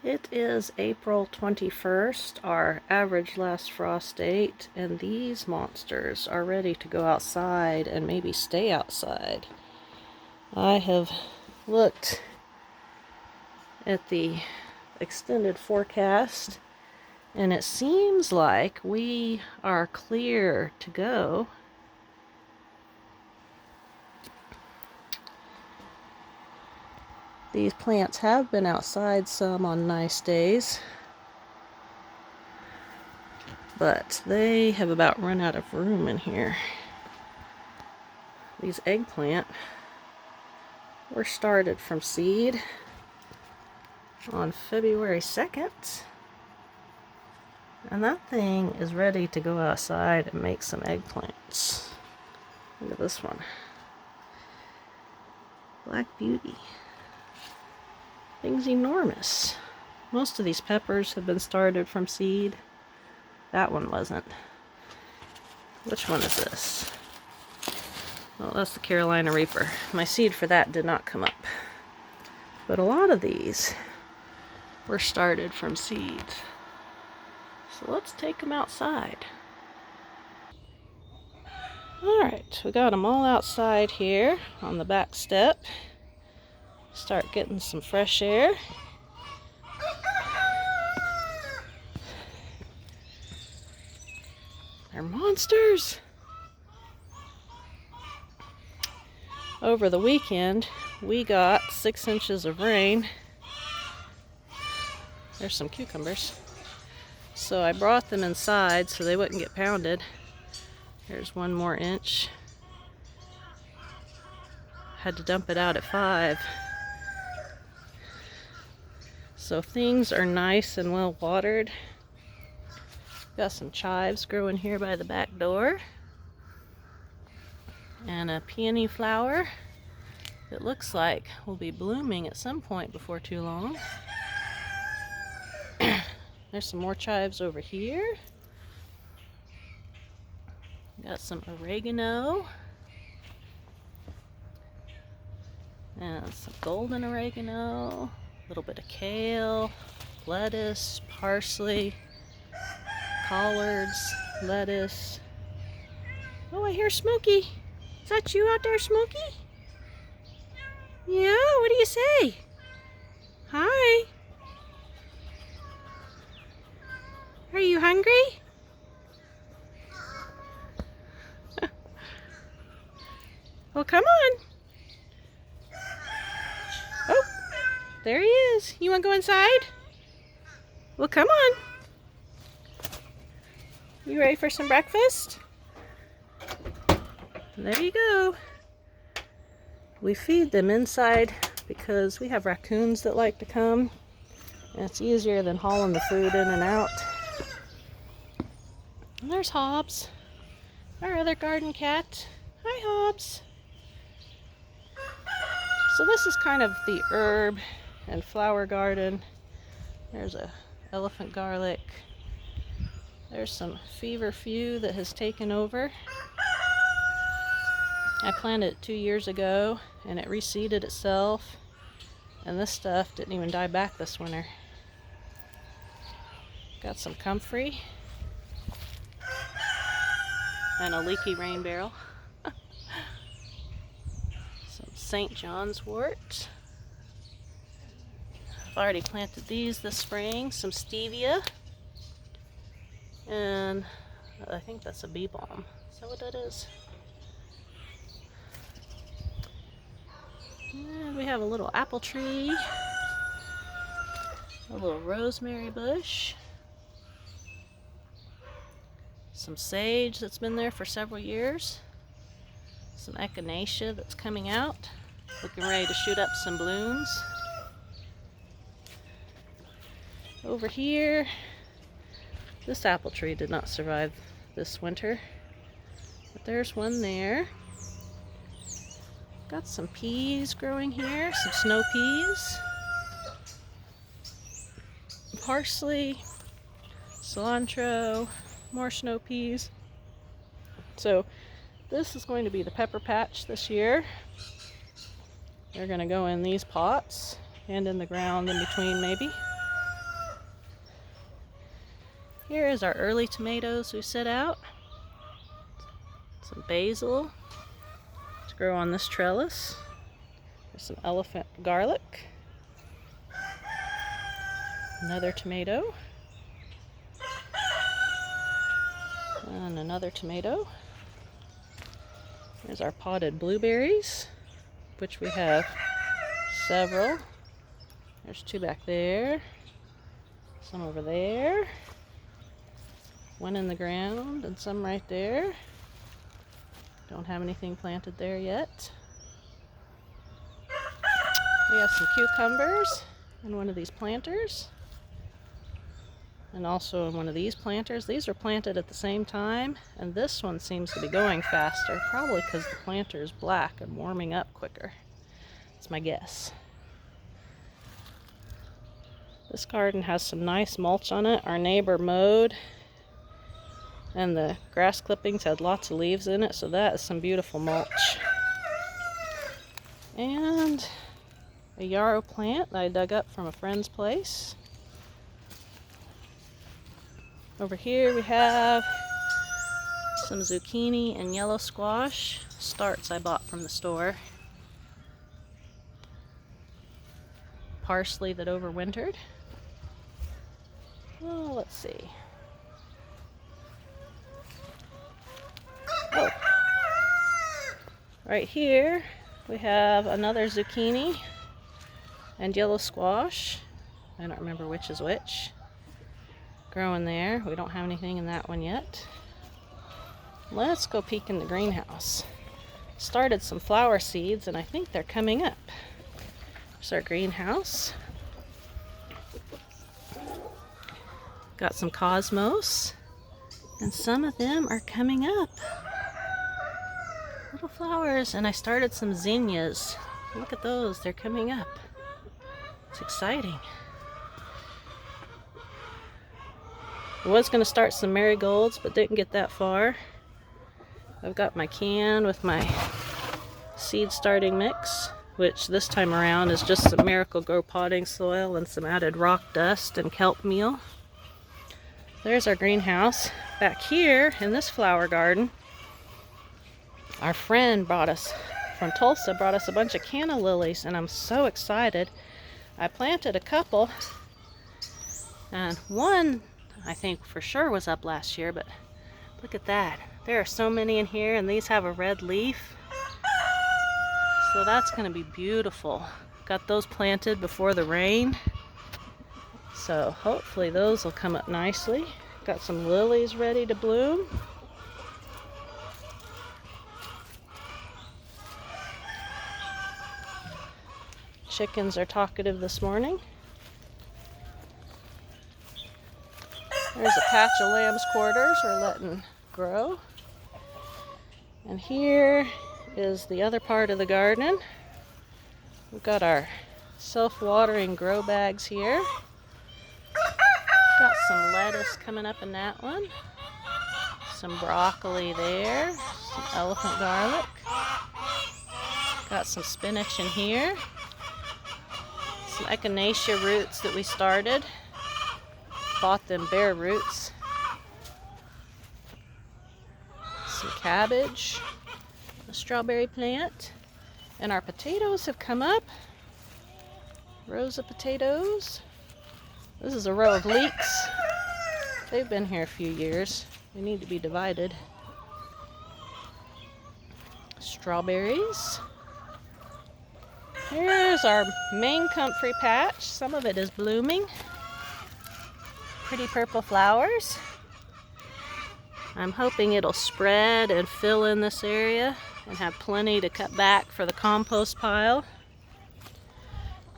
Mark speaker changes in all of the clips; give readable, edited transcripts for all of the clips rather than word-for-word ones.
Speaker 1: It is April 21st, our average last frost date, and these monsters are ready to go outside and maybe stay outside. I have looked at the extended forecast, and it seems like we are clear to go. These plants have been outside some on nice days, but they have about run out of room in here. These eggplant were started from seed on February 2nd, and that thing is ready to go outside and make some eggplants. Look at this one. Black Beauty. Thing's enormous. Most of these peppers have been started from seed. That one wasn't. Which one is this? Well, that's the Carolina Reaper. My seed for that did not come up. But a lot of these were started from seeds. So let's take them outside. Alright, we got them all outside here on the back step. Start getting some fresh air. They're monsters! Over the weekend, we got 6 inches of rain. There's some cucumbers. So I brought them inside so they wouldn't get pounded. Here's 1 more inch. Had to dump it out at 5. So things are nice and well watered. Got some chives growing here by the back door. And a peony flower that looks like will be blooming at some point before too long. There's some more chives over here. Got some oregano. And some golden oregano. A little bit of kale, lettuce, parsley, collards, lettuce. Oh, I hear Smokey. Is that you out there, Smokey? Yeah, what do you say? Hi. Are you hungry? Well, come on. Oh, there he is. You want to go inside? Well, come on. You ready for some breakfast? There you go. We feed them inside because we have raccoons that like to come, and it's easier than hauling the food in and out. And there's Hobbs, our other garden cat. Hi, Hobbs. So this is kind of the herb and flower garden. There's a elephant garlic. There's some feverfew that has taken over. I planted it 2 years ago and it reseeded itself, and this stuff didn't even die back this winter. Got some comfrey and a leaky rain barrel. Some St. John's wort. I've already planted these this spring. Some stevia. And I think that's a bee balm. Is that what that is? And we have a little apple tree. A little rosemary bush. Some sage that's been there for several years. Some echinacea that's coming out. Looking ready to shoot up some blooms. Over here, this apple tree did not survive this winter, but there's one there. Got some peas growing here, some snow peas, parsley, cilantro, more snow peas. So this is going to be the pepper patch this year. They're going to go in these pots and in the ground in between maybe. Here is our early tomatoes we set out. Some basil to grow on this trellis. There's some elephant garlic. Another tomato. And another tomato. There's our potted blueberries, which we have several. There's two back there. Some over there. One in the ground and some right there. Don't have anything planted there yet. We have some cucumbers in one of these planters. And also in one of these planters. These are planted at the same time, and this one seems to be going faster, probably because the planter is black and warming up quicker. That's my guess. This garden has some nice mulch on it. Our neighbor mowed, and the grass clippings had lots of leaves in it, so that is some beautiful mulch. And a yarrow plant that I dug up from a friend's place. Over here we have some zucchini and yellow squash starts I bought from the store. Parsley that overwintered. Oh, let's see. Oh, right here we have another zucchini and yellow squash. I don't remember which is which. Growing there. We don't have anything in that one yet. Let's go peek in the greenhouse. Started some flower seeds and I think they're coming up. There's our greenhouse. Got some cosmos, and some of them are coming up. Little flowers, and I started some zinnias. Look at those, they're coming up. It's exciting. I was going to start some marigolds, but didn't get that far. I've got my can with my seed starting mix, which this time around is just some Miracle-Gro potting soil and some added rock dust and kelp meal. There's our greenhouse. Back here in this flower garden, our friend from Tulsa brought us a bunch of canna lilies, and I'm so excited. I planted a couple, and one I think for sure was up last year, but look at that. There are so many in here, and these have a red leaf. So that's going to be beautiful. Got those planted before the rain. So hopefully those will come up nicely. Got some lilies ready to bloom. Chickens are talkative this morning. There's a patch of lamb's quarters we're letting grow. And here is the other part of the garden. We've got our self-watering grow bags here. Got some lettuce coming up in that one. Some broccoli there. Some elephant garlic. Got some spinach in here. Some echinacea roots that we started. Bought them bare roots. Some cabbage, a strawberry plant, and our potatoes have come up. Rows of potatoes. This is a row of leeks. They've been here a few years. They need to be divided. Strawberries. Here's our main comfrey patch. Some of it is blooming. Pretty purple flowers. I'm hoping it'll spread and fill in this area and have plenty to cut back for the compost pile.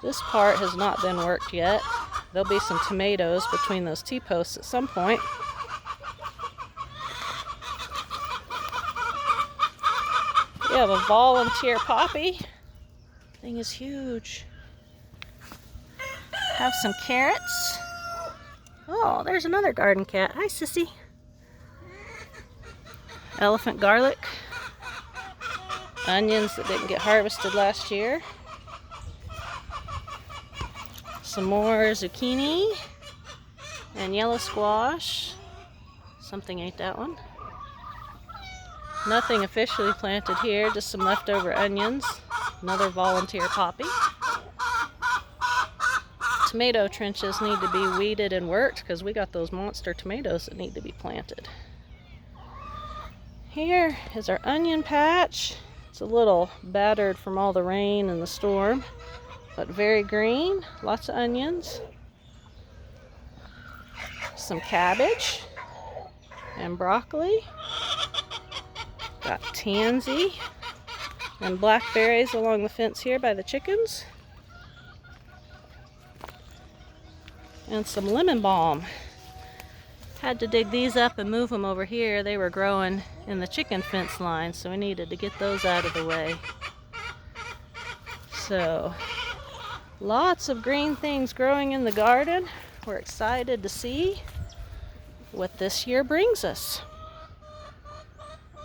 Speaker 1: This part has not been worked yet. There'll be some tomatoes between those T-posts at some point. We have a volunteer poppy. Thing is huge. Have some carrots. Oh, there's another garden cat. Hi, Sissy. Elephant garlic. Onions that didn't get harvested last year. Some more zucchini and yellow squash. Something ate that one. Nothing officially planted here, just some leftover onions. Another volunteer poppy. Tomato trenches need to be weeded and worked because we got those monster tomatoes that need to be planted. Here is our onion patch. It's a little battered from all the rain and the storm, but very green. Lots of onions. Some cabbage and broccoli. Got tansy and blackberries along the fence here by the chickens. And some lemon balm. Had to dig these up and move them over here. They were growing in the chicken fence line, so we needed to get those out of the way. So, lots of green things growing in the garden. We're excited to see what this year brings us.